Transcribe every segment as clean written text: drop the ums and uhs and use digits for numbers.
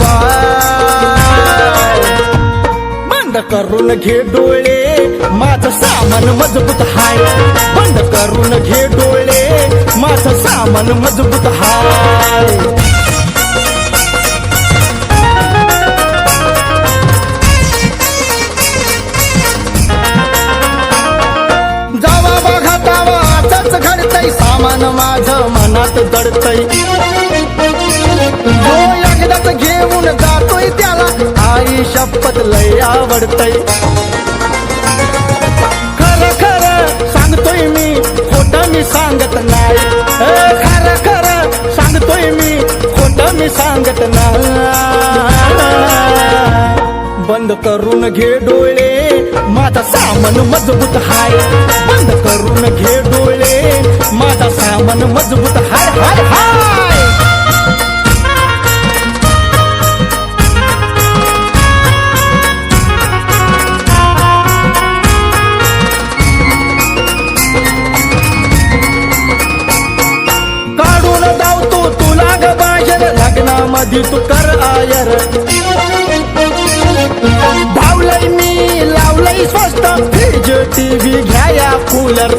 Bye बंद करून घे डोळे माझं सामान मजबूत हाय बंद करून घे डोळे माझं सामान मजबूत हाय जावा बघा तावा आजच घडतय सामान माझं मनात दडतय जो एकदाच घेऊन जातोय त्याला आई शपथ लय आवडतय खरं खरं सांगतोय मी खोटं मी सांगत नाही खरं खरं सांगतोय मी खोटं मी सांगत नाही बंद करून घे डोळे माझा सामान मजबूत हाय बंद करून घे डोळे माझा सामान मजबूत हाय हाय हाय काढून धावतो तुला ग बाहेर लग्नामध्ये तू कर आयर धावलय मी लावलंय स्वस्त फ्रीज टीव्ही घ्याया कूलर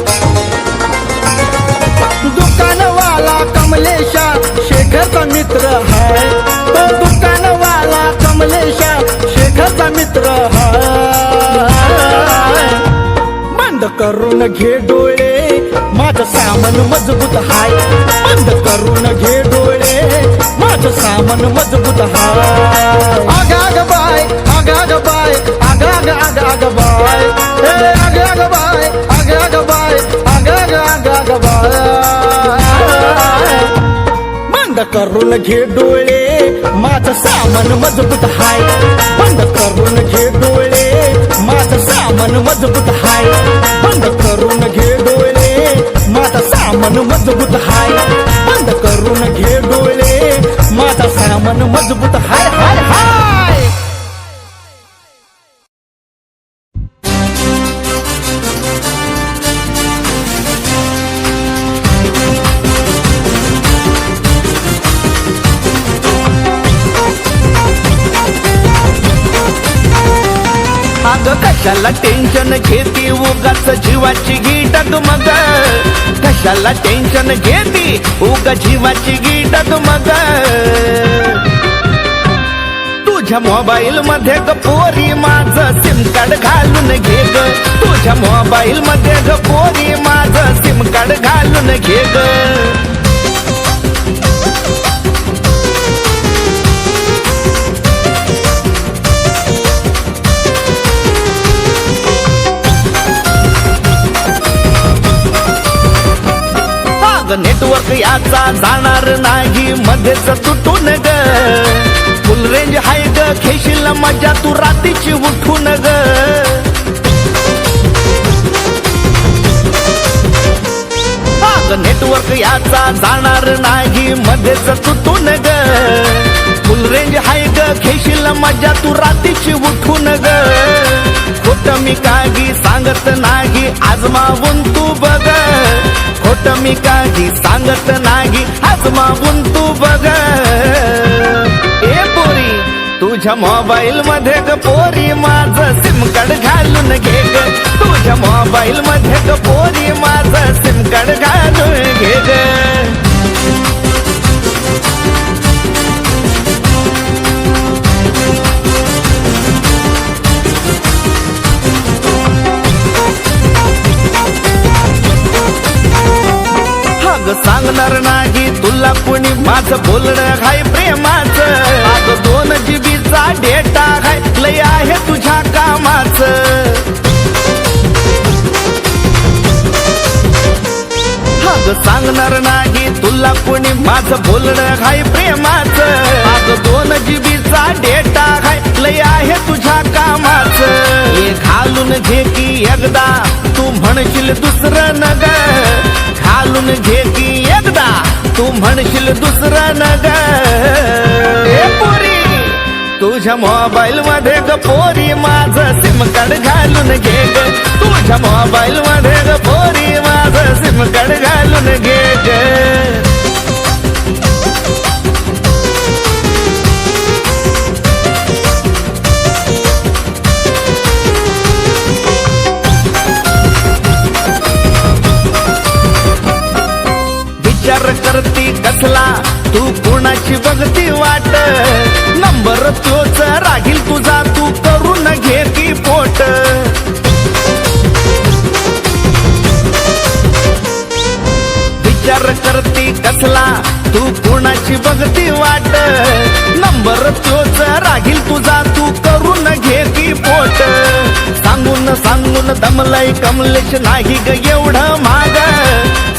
दुकानवाला कमलेशा शेखरचा मित्र हाय तो दुकानवाला कमलेशा शेखरचा मित्र हाय बंद करून घे डोळे माझं सामान मजबूत हाय बंद करून घे डोळे माझं सामान मजबूत हाय आगाग बाय आगाग बाय आगाग आगाग बाय हे आगाग बाय आगाग बाय आगाग आगाग बाय बंद करून घे डोळे माझं सामान मजबूत हाय बंद करून घे डोळे माझं सामान मजबूत हाय बंद करून घे डोळे माझं सामान मजबूत हाय बंद करून घे डोळे माझं सामान मजबूत हाय हाय हाय अगं कशाला टेन्शन घेती उगाच जीवाची गी डगमग कशाला टेन्शन घेती उगा जीवाची गी डगमग तुझ्या मोबाईल मध्ये ग पोरी माझं सिम कार्ड घालून घे ग तुझ्या मोबाईल मध्ये ग पोरी माझं सिम कार्ड घालून घे ग नेटवर्क याचा जाणार नाही मध्येच तुटून ग फुल रेंज हाय ग खेशील मजा तू रात्रीची उठून ग नेटवर्क याचा जाणार नाही मध्येच तुटून ग फुल रेंज हाय ग खेशील मजा तू रात्रीची उठून ग खोट मी काही सांगत नाही आजमावून तू बघ खोट मी काही सांगत नाही आजमावून तू बघ ए पोरी तुझ्या मोबाईल मध्ये ग पोरी माझं सिम कार्ड घालून घे ग तुझ्या मोबाईल मध्ये ग पोरी माझं सिम कार्ड घालून घे ग सांगणार नाही तुला कुणी माझं बोलणं हाय प्रेमाचं अग 2 GB चा डेटा हाय लय आहे तुझ्या कामाचं अग सांगणार नाही तुला कुणी माझं बोलणं हाय प्रेमाचं अग 2 GB चा डेटा हाय लय आहे तुझ्या कामाचं हे घालून घे की एकदा तू म्हणशील दुसरं नग घालून घे की एकदा तू म्हणशील दुसरं नग पोरी तुझ्या मोबाईल मध्ये ग पोरी माझं सिम कार्ड घालून घे ग तुझ्या मोबाईल मध्ये ग पोरी माझं सिम कार्ड घालून घे ग कसला तू कुणाची बघती वाट नंबर तोच राहील तुझा तू करून घे की पोट विचार करती कसला तू कुणाची बघती वाट नंबर तोच राहील तुझा तू करून घे की पोट सांगून सांगून दमलय कमलेश नाही ग एवढं माग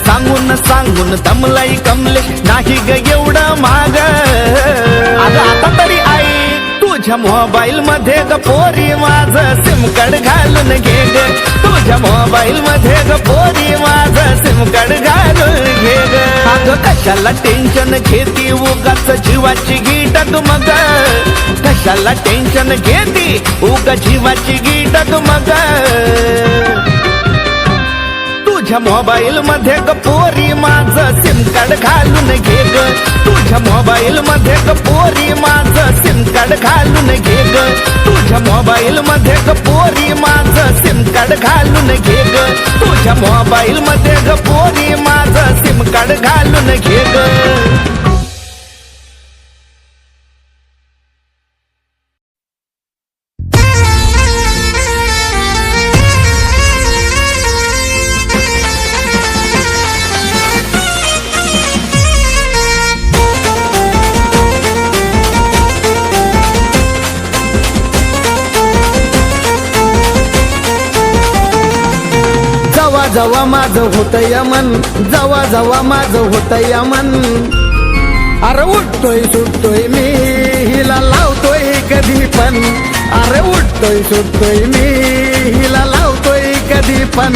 सांगून सांगून दमलय कमलेश नाही ग एवढं माग अगं आता तरी आई तुझ्या मोबाईल मध्ये ग पोरी माझं सिम कार्ड घालून घे ग तुझ्या मोबाईल मध्ये ग पोरी माझं सिम कार्ड घालून घे ग अगं कशाला टेन्शन घेती उगाच जीवाची गी डगमग कशाला टेन्शन घेती उगा जीवाची गी डगमग तुझ्या मोबाईल मध्ये ग पोरी माझं सिम कार्ड घालून घे ग तुझ्या मोबाईल मध्ये ग पोरी माझं सिम कार्ड घालून घे ग तुझ्या मोबाईल मध्ये ग पोरी माझं सिम कार्ड घालून घे ग तुझ्या मोबाईल मध्ये ग पोरी माझं सिम कार्ड घालून घे ग जवा माझं होतय मन जवा जवा माझं होतय मन अरे उठतोय सुटतोय मी हिला लावतोय कधी पण अरे उठतोय सुटतोय मी हिला लावतोय कधी पण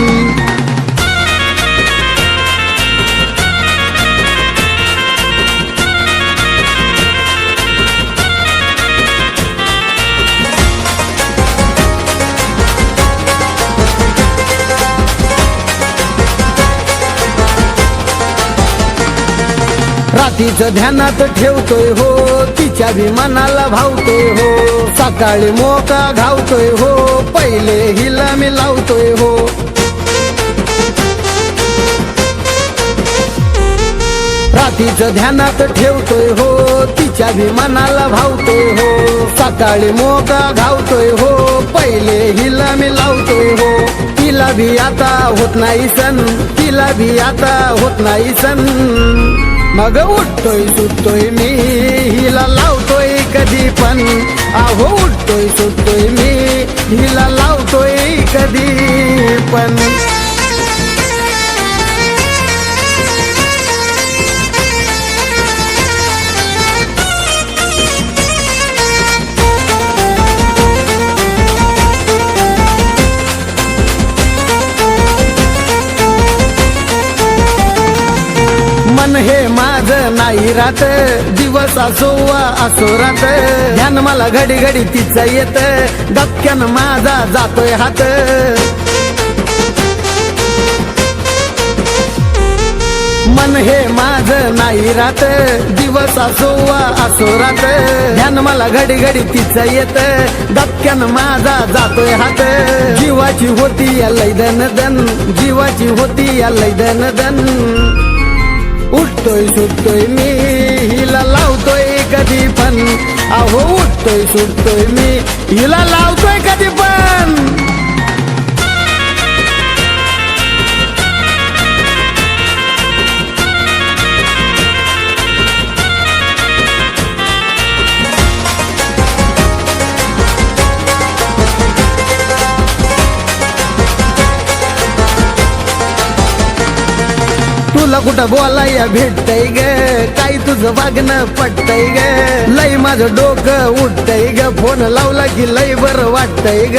रात्रीचं ध्यानात ठेवतोय हो तिच्या विमानाला भावतोय हो सकाळी मोका घावतोय हो पहिले हिला मी लावतोय हो रात्रीचं ध्यानात ठेवतोय हो तिच्या विमानाला भावतोय हो सकाळी मोका घावतोय हो पहिले हिला मी लावतोय हो तिला भी आता होत नाही सण तिला भी आता होत नाही सण मग उठतोय सुटतोय मी हिला लावतोय कधी पण अहो उठतोय सुटतोय मी हिला लावतोय कधी पण मन हे माझं नाही रात दिवस असो वा असो रात ध्यान मला घडी घडी तिचं येत डबक्यान माझा जातोय हात मन हे माझं नाही रात दिवस असो वा असो रात ध्यान मला घडी घडी तिचं येत डबक्यान माझा जातोय हात जीवाची होती या लैदन दन जीवाची होती या लैदन दन उठतोय सुटतोय मी हिला लावतोय कधी पण अहो उठतोय सुटतोय मी हिला लावतोय कधी पण तुला कुठं बोलाया भेटतय ग काही तुझं वागणं पटतय ग लय माझं डोकं उठतय ग फोन लावला की लय बरं वाटतय ग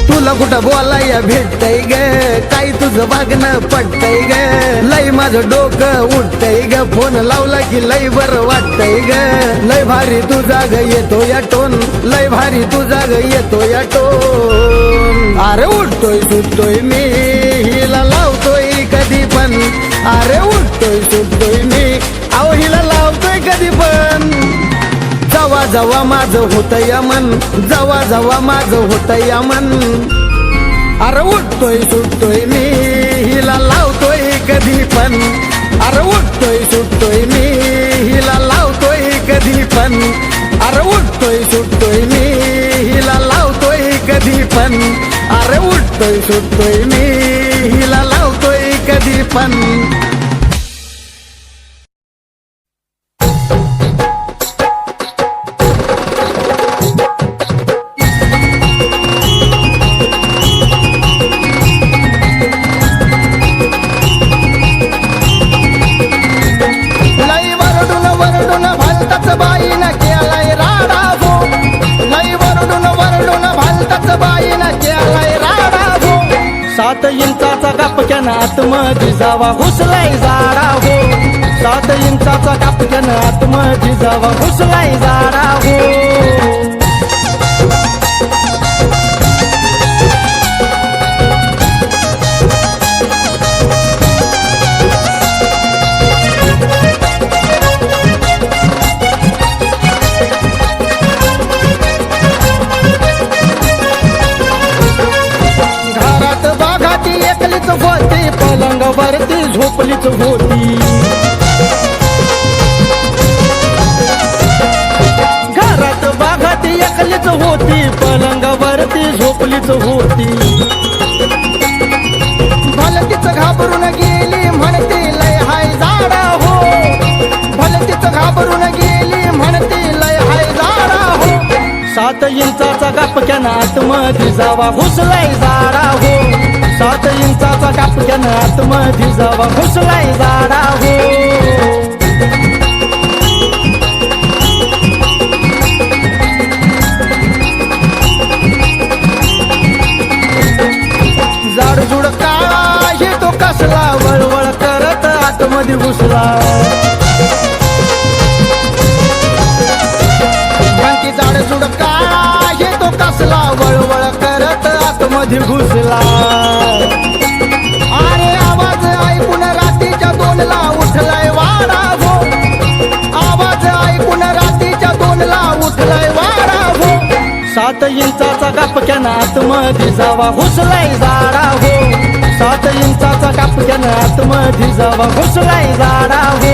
तुला कुठं बोलाया भेटतय ग काही तुझं वागणं पटतय ग लय माझं डोकं उठतय ग फोन लावला की लय बरं वाटतय ग लय भारी तुझा ग येतो या टोन लय भारी तुझा ग येतो या टोन अरे उठतोय सुटतोय मी हिला लावतोय कधी पण अरे उठतोय सुटतोय मी अहो हिला लावतोय कधी पण जवा जवा माझं होतय मन जवा जवा माझं होतय मन अरे उठतोय सुटतोय मी हिला लावतोय कधी पण अरे उठतोय सुटतोय मी हिला लावतोय कधी पण अरे उठतोय सुटतोय मी हिला लावतोय कधी पण अरे उठतोय सुटतोय मी हिला लावतोय कधी पण सात इंचाचा कापक्यानं आतमध्ये जावा घुसलाय जाडा हो 7 इंचाचा कापक्यानं आतमध्ये जावा घुसलाय जाडा हो होती पलंगावरती झोपलीच होती घरात बागात एकलीच होती पलंगावरती झोपलीच होती भलतीच घाबरून गेली म्हणते लय हाय जाडा हो भलतीच घाबरून गेली म्हणते लय हाय जाडा हो 7 इंचाचा कापक्यानं आतमध्ये जावा घुसलाय जाडा हो 7 इंचाचा कापक्यानं आतमध्ये जावा घुसलाय जाडा हो जाडजूड काय तो कसला वळवळ करत आतमध्ये घुसला म्हणती जाडजूड काय तो कसला वळवळ करत आतमध्ये घुसला अरे आवाज ऐकून रात्रीच्या 2ला उठलाय वाडा हो आवाज ऐकून रात्रीच्या 2ला उठलाय वाडा हो 7 इंचाचा कापक्यानं आतमध्ये जावा घुसलाय जाडा हो 7 इंचाचा कापक्यानं आतमध्ये जावा घुसलाय जाडा हो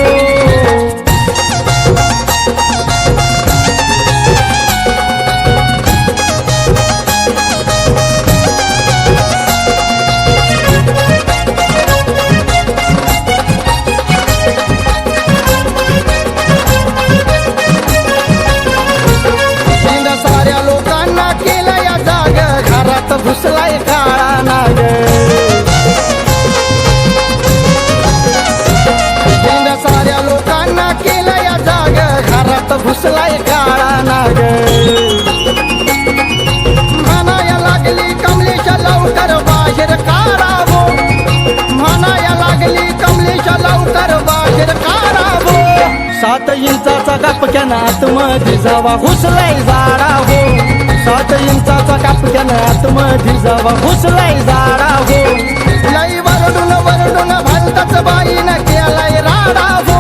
घुसलाय काळा नाग साऱ्या लोकांना केलं या जाग घरात घुसलाय काळा नाग म्हणाया लागली कमलेच्या लवकर बाहेर काढावो म्हणाया लागली कमलेच्या लवकर बाहेर काढावो 7 इंचाचा कापक्यानं आतमध्ये जावा घुसलाय जाडा हो 7 इंचाचा कापक्यानं आतमध्ये जावा घुसलाय जाडा हो लई वरडून वरडून भलताच बाईनं केलाय राडा हो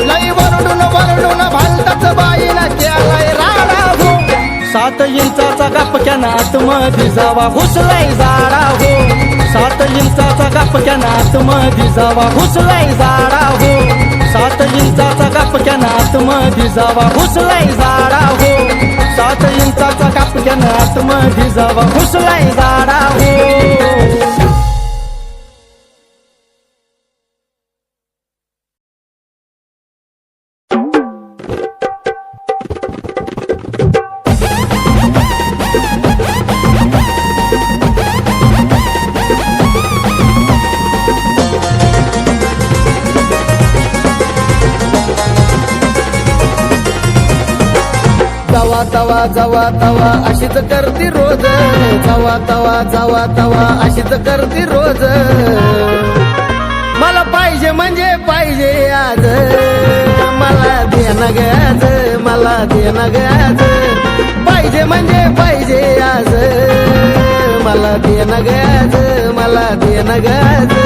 लई वरडून वरडून भलताच बाईनं केलाय राडा हो 7 इंचाचा कापक्यानं आतमध्ये जावा घुसलाय जाडा हो 7 इंचाचा कापक्यानं आतमध्ये जावा घुसलाय जाडा हो 7 इंचाचा कापक्यानं आतमध्ये जावा घुसलाय जाडा हो 7 इंचाचा कापक्यानं आतमध्ये जावा घुसलाय जाडा हो जवा तवा अशीच करती रोज जवा तवा अशीच करती रोज मला पाहिजे म्हणजे पाहिजे आज मला देणं गज मला देणं गज पाहिजे म्हणजे पाहिजे आज मला देणं गज मला देणं गज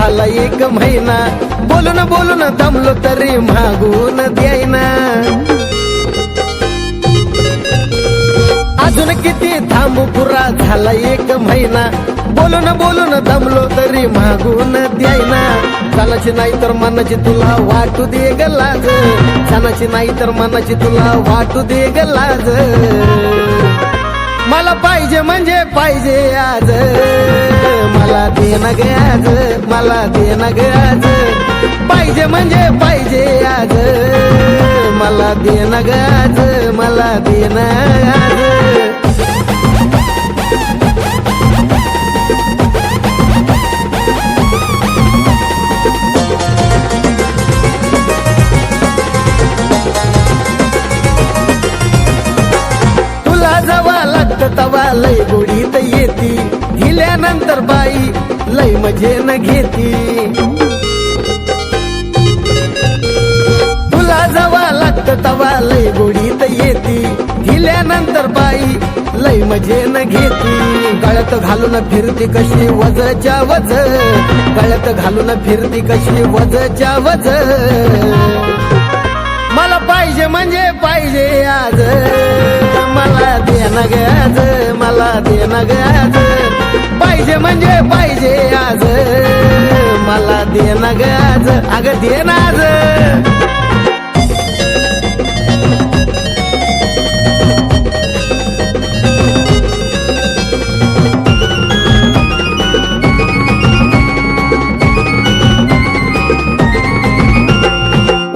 झाला 1 महिना, बोलून बोलून दमलो तरी मागून द्यायना. अजून किती थांबू, पुरा झाला 1 महिना, बोलून बोलून दमलो तरी मागून द्यायना. सणाची नाही तर मनाची तुला वाटू दे ग लाज, सणाची नाही तर मनाची तुला वाटू दे ग लाज. मला पाहिजे म्हणजे पाहिजे आज, मला दे ना ग आज, मला दे ना ग आज. पाहिजे म्हणजे पाहिजे आज, मला दे ना ग आज, मला दे ना आज. तवा लय गोडीत येती, दिल्यानंतर बाई लय मजेन घेती. तुला जवा लागत तवा लय गोडीत येती, दिल्यानंतर बाई लय मजेन घेती. गळ्यात घालून फिरती कशी वजच्या वज, गळ्यात घालून फिरती कशी वजच्या वज. मला पाहिजे म्हणजे पाहिजे आज, मला दे ना ग आज, मला दे ना ग आज. पाहिजे म्हणजे पाहिजे आज, मला दे ना ग आज, अगं दे ना आज.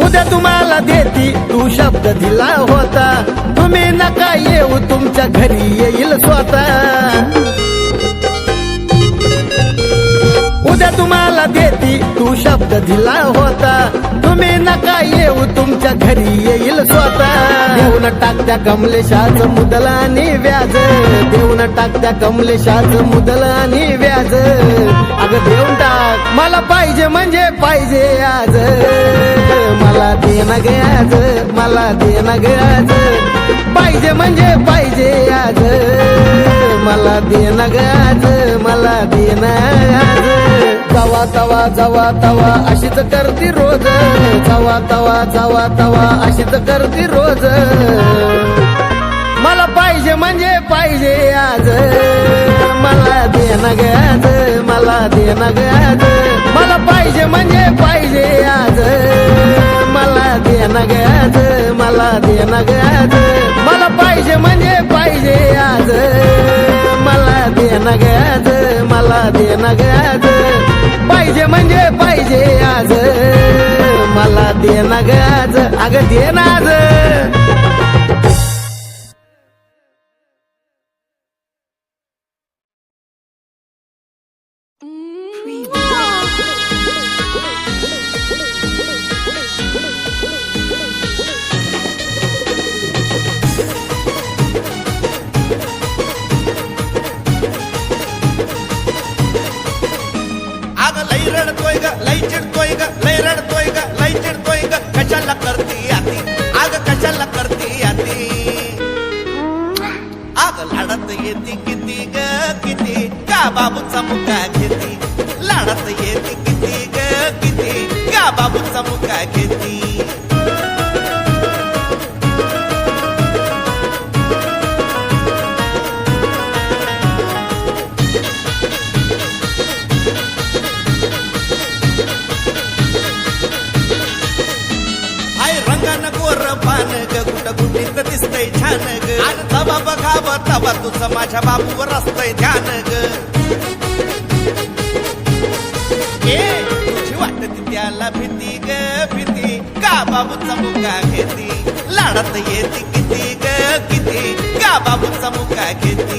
उद्या तुम्हाला देती, तू शब्द दिला होता, तुम्ही नका येऊ, तुमच्या घरी येईल स्वतः. उद्या तुम्हाला देती, तू शब्द दिला होता, तुम्ही नका येऊ, तुमच्या घरी येईल स्वतः. देऊन टाकत्या कमलेशाचं मुदल आणि व्याज, देऊन टाकत्या कमलेशाचं मुदल आणि व्याज. अगं देऊन टाक, मला पाहिजे म्हणजे पाहिजे आज, मला दे ना ग आज, मला दे ना ग आज. पाहिजे म्हणजे पाहिजे आज, मला दे ना ग आज, मला दे ना आज. जवा तवा जवा तवा अशीच करती रोज, जवा तवा जवा तवा अशीच करती रोज. मला पाहिजे म्हणजे पाहिजे आज, मला दे ना ग आज, मला दे ना ग आज. मला पाहिजे म्हणजे पाहिजे आज, मला दे ना ग आज, मला दे ना ग आज. मला पाहिजे म्हणजे पाहिजे आज, मला दे ना ग आज, मला दे ना ग आज. पाहिजे म्हणजे पाहिजे आज, मला दे ना ग आज, अगं दे ना आज. कशाला करती आती, आग कशाला करती आती. आग लाडत येते किती ग किती, का बाबूचा मुका घेती. लाडत येते किती ग किती, का बाबूचा मुका घेती. पान ग गुट गुटीत दिसतय छान ग, आणि तवा बघाव तवा तुझं माझ्या बाबूवर असतंय ध्यान ग. तुझी वाटती त्याला भीती ग भीती, का बाबूचा मुका घेती. लाडत येते किती ग किती, का बाबूचा मुका घेती.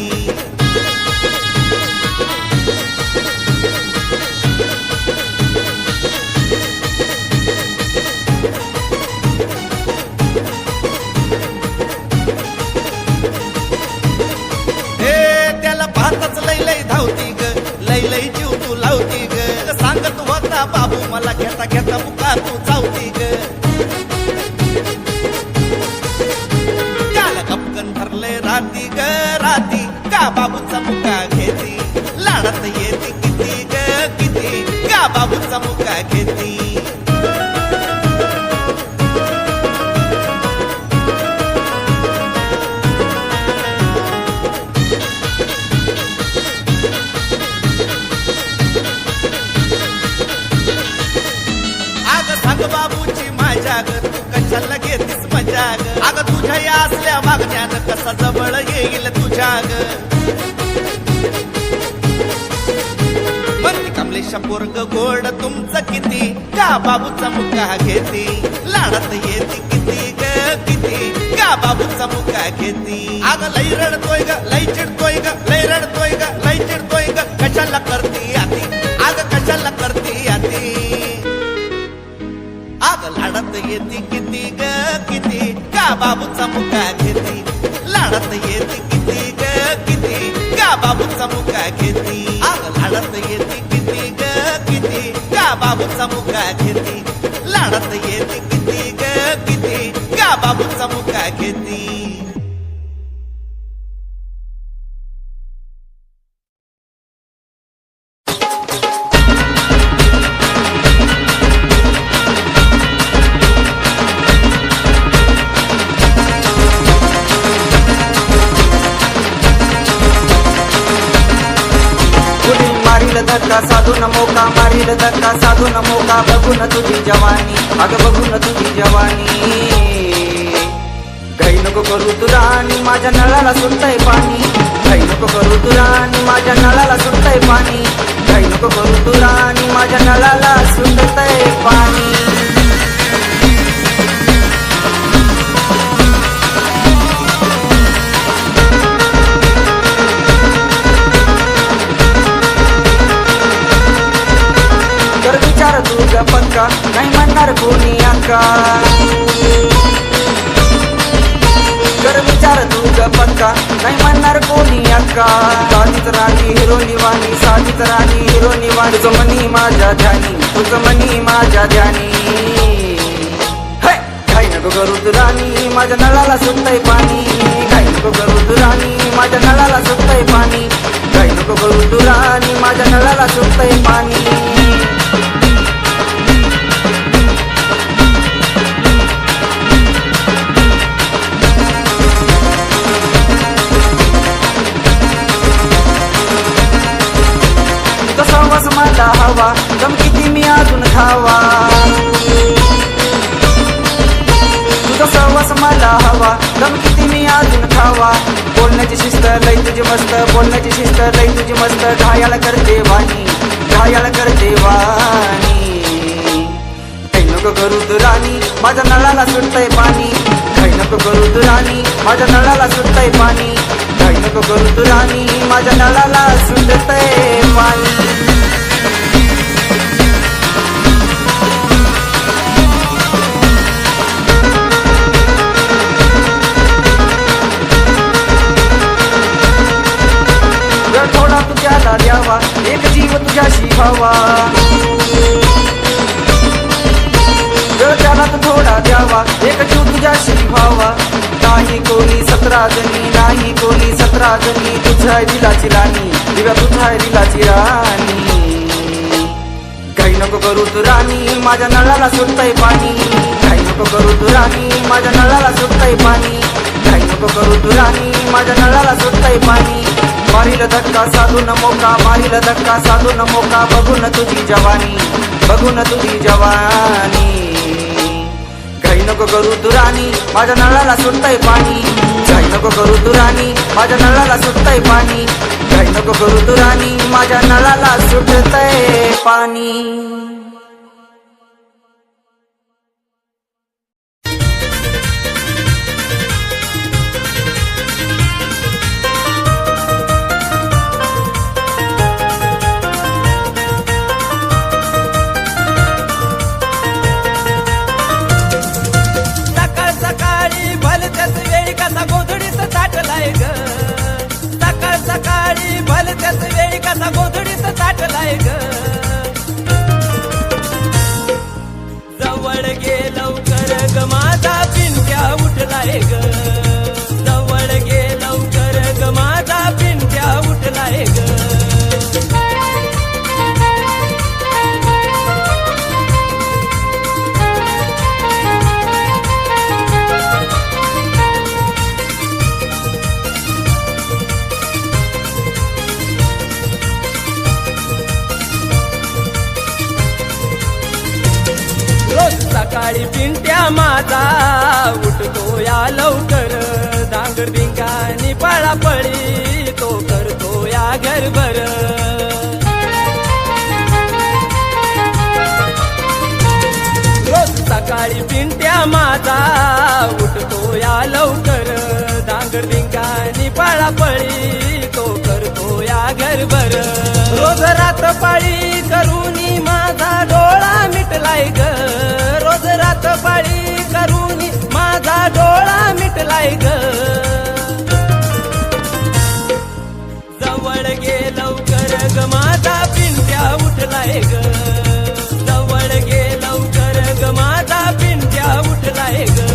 बाबू मला घेता घेता मुका तू जाऊती ग. त्याला गपकन धरले राती ग राती, का बाबूचा मुका घेती. लाडत येते किती ग किती, का बाबूचा मुका घेती सांग बाबूची माझ्या ग तू कशाला घेतीस मजा ग अगं तुझ्या या असल्या वागण्यानं कसा जवळ येईल तुझ्या ग बंदी कमलेशा पोरग गोड तुमचं किती का बाबूचा मुका घेती लाडत येते किती ग किती का बाबूचा मुका घेती अगं लई रडतोय ग लई चिडतोय ग लई रडतोय ग लई चिडतोय ग कशाला करती आती अगं कशाला करती आती आग लाडत येते किती ग किती का बाबूचा मुका घेती लाडत येते किती ग किती का बाबूचा मुका घेती आग लाडत येते किती ग किती का बाबूचा मुका घेती लाडत येते किती ग किती का बाबूचा मुका घेती धक्का साधून मोका मारील धक्का साधून मोका बघून तुझी जवानी अग बघून तुझी जवानी घाई नको करू तू राणी माझ्या नळाला सुटतंय पाणी घाई नको करू तू राणी माझ्या नळाला सुटतंय पाणी घाई नको करू तू राणी माझ्या नळाला सुटतंय पाणी तुझा पक्का नाही म्हणणार कोणी अक्का कर विचार तुझा पक्का नाही म्हणणार कोणी अक्का साधीच राणी हिरोनी वाणी साधीच राणी हिरोनी वाणी तुझं मनी माझ्या ध्यानी तुझं मनी माझ्या ध्यानी घाई नको करू तू राणी माझ्या नळाला सुटतंय पाणी घाई नको करू तू राणी माझ्या नळाला सुटतंय पाणी घाई नको करू तू राणी माझ्या नळाला सुटतंय पाणी मला हवा दम किती मी अजून खावा तुझा सहवास मला हवा दम किती मी अजून खावा बोलण्याची शिस्त लई तुझी मस्त बोलण्याची शिस्त लई तुझी मस्त घायाला करते वाणी घायाला करते वाणी काही नको करू तू राणी माझ्या नळाला सुटतंय पाणी काही नको करू तू राणी माझ्या नळाला सुटतंय पाणी काही नको करू तू राणी माझ्या नळाला सुटतंय पाणी थोडा तुझ्याला द्यावा एक जीव तुझ्याशी व्हावा त्याला तू थोडा द्यावा एक जीव तुझ्याशी व्हावा नाही कोणी 17 जणी नाही कोणी 17 जणी तुझ्या दिलाची राणी दिव्या तुझ्या दिलाची राणी काही नको करू तू राणी माझ्या नळाला सुटतंय पाणी काही नको करू तू राणी माझ्या नळाला सुटतंय पाणी काही नको करू तू राणी माझ्या नळाला सुटतंय पाणी मारील धक्का साधून मोका मारील धक्का साधून मोका बघून तुझी जवानी बघून तुझी जवानी घाई नको करू तू राणी माझ्या नळाला सुटतंय पाणी घाई नको करू तू राणी माझ्या नळाला सुटतंय पाणी घाई नको करू तू राणी माझ्या नळाला सुटतंय पाणी कसा गोधडीत ताटलाय ग सकाळ सकाळी भलत्याच वेळी कसा गोधडीत ताटलाय ग जवळ गे लवकर ग माझा पिंट्या उठलाय ग जवळ गे लवकर ग माझा पिंट्या उठलाय ग सकाळी पिंट्या माझा उठतो या लवकर डांगर डिंगानी पळापळी तो करतो या घरभर रोज सकाळी पिंट्या माझा उठतो या लवकर डांगर डिंगानी पळापळी तो करतो या घरभर रोज रात पाळी करूनी माझा डोळा मिटलाय ग रोज रात पाळी करूनी माझा डोळा मिटलाय ग जवळ गे लवकर ग माझा पिंट्या उठलाय ग जवळ गे लवकर ग माझा पिंट्या उठलाय ग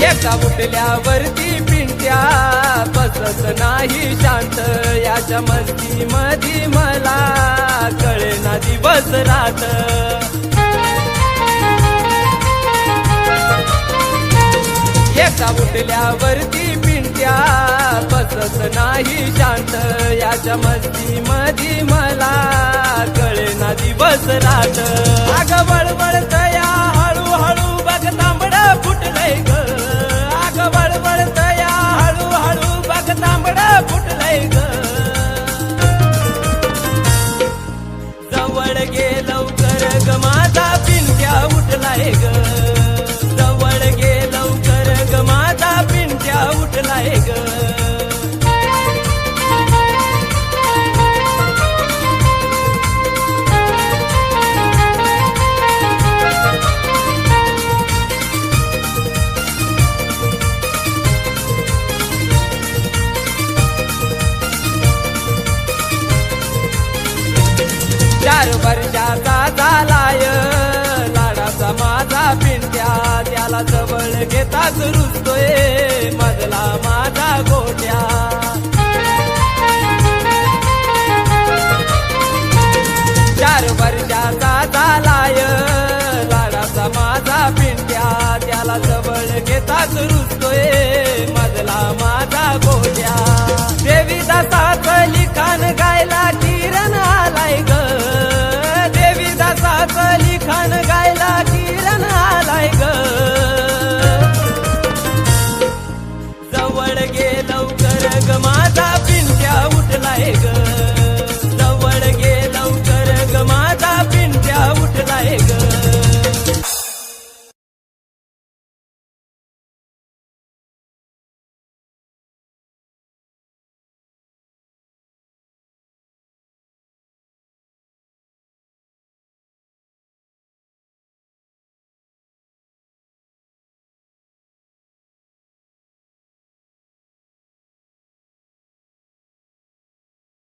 एका उठल्यावरती पिंट्या बसत नाही शांत याच्या मस्ती मधी मला कळेना दिवस रात एका उठल्यावरती पिंट्या बसत नाही शांत याच्या मस्ती मधी मला कळेना दिवस रात अग बळबळत या हळूहळू बघ तांबड फुटलंय ग अग बळबळत या हळूहळू बघ तांबड फुटलंय ग जवळ गे लवकर ग माझा पिंट्या उठलाय ग जवळ गे लवकर ग माझा पिंट्या उठलाय ग चार वर्षाचा झालाय लाडाचा माझा पिंट्या त्याला जवळ घेताच रुजतोय मधला माझा गोट्या चार वर्षाचा झालाय लाडाचा माझा पिंट्या त्याला जवळ घेताच रुजतोय